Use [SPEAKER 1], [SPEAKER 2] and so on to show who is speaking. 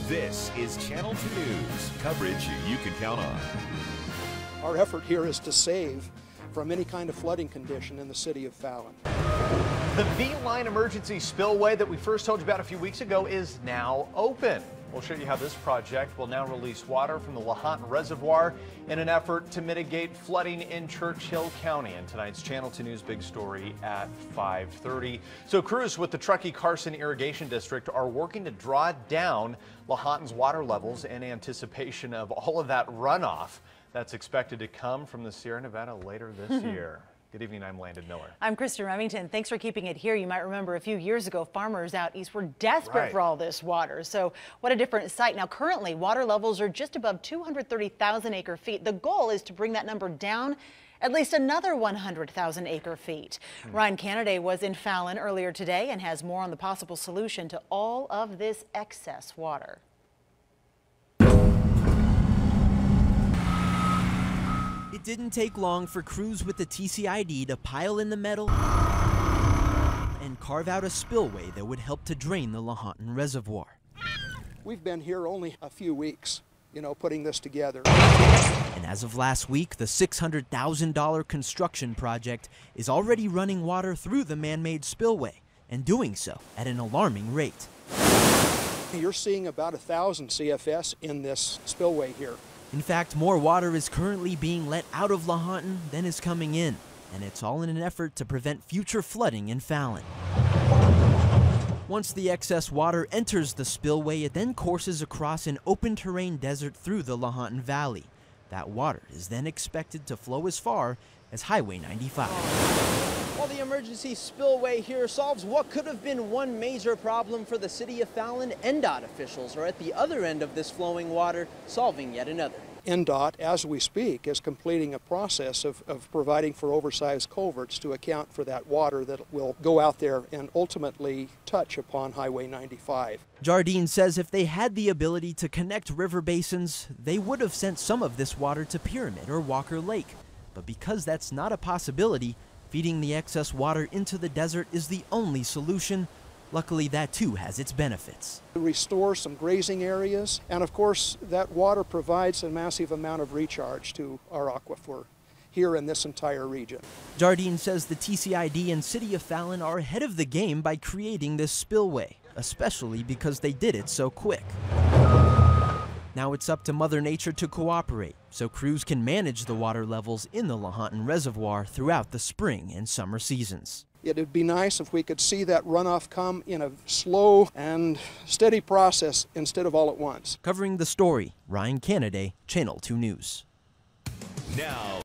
[SPEAKER 1] This is Channel 2 News, coverage you can count on.
[SPEAKER 2] Our effort here is to save from any kind of flooding condition in the city of Fallon.
[SPEAKER 3] The V-line emergency spillway that we first told you about a few weeks ago is now open. We'll show you how this project will now release water from the Lahontan Reservoir in an effort to mitigate flooding in Churchill County. In tonight's Channel 2 News Big Story at 5:30. So crews with the Truckee-Carson Irrigation District are working to draw down Lahontan's water levels in anticipation of all of that runoff that's expected to come from the Sierra Nevada later this year. Good evening, I'm Landon Miller.
[SPEAKER 4] I'm Kristen Remington. Thanks for keeping it here. You might remember a few years ago, farmers out east were desperate for all this water. So what a different sight. Now, currently, water levels are just above 230,000 acre feet. The goal is to bring that number down at least another 100,000 acre feet. Ryan Canada was in Fallon earlier today and has more on the possible solution to all of this excess water.
[SPEAKER 5] It didn't take long for crews with the TCID to pile in the metal and carve out a spillway that would help to drain the Lahontan Reservoir.
[SPEAKER 2] We've been here only a few weeks, putting this together.
[SPEAKER 5] And as of last week, the $600,000 construction project is already running water through the man-made spillway, and doing so at an alarming rate.
[SPEAKER 2] You're seeing about 1,000 CFS in this spillway here.
[SPEAKER 5] In fact, more water is currently being let out of Lahontan than is coming in, and it's all in an effort to prevent future flooding in Fallon. Once the excess water enters the spillway, it then courses across an open terrain desert through the Lahontan Valley. That water is then expected to flow as far as Highway 95.
[SPEAKER 6] While the emergency spillway here solves what could have been one major problem for the city of Fallon, NDOT officials are at the other end of this flowing water, solving yet another.
[SPEAKER 2] NDOT, as we speak, is completing a process of providing for oversized culverts to account for that water that will go out there and ultimately touch upon Highway 95.
[SPEAKER 5] Jardine says if they had the ability to connect river basins, they would have sent some of this water to Pyramid or Walker Lake. But because that's not a possibility, feeding the excess water into the desert is the only solution. Luckily, that too has its benefits.
[SPEAKER 2] Restore some grazing areas, and of course, that water provides a massive amount of recharge to our aquifer here in this entire region.
[SPEAKER 5] Jardine says the TCID and City of Fallon are ahead of the game by creating this spillway, especially because they did it so quick. Now it's up to Mother Nature to cooperate, so crews can manage the water levels in the Lahontan Reservoir throughout the spring and summer seasons.
[SPEAKER 2] It would be nice if we could see that runoff come in a slow and steady process instead of all at once.
[SPEAKER 5] Covering the story, Ryan Canada, Channel 2 News.
[SPEAKER 1] Now.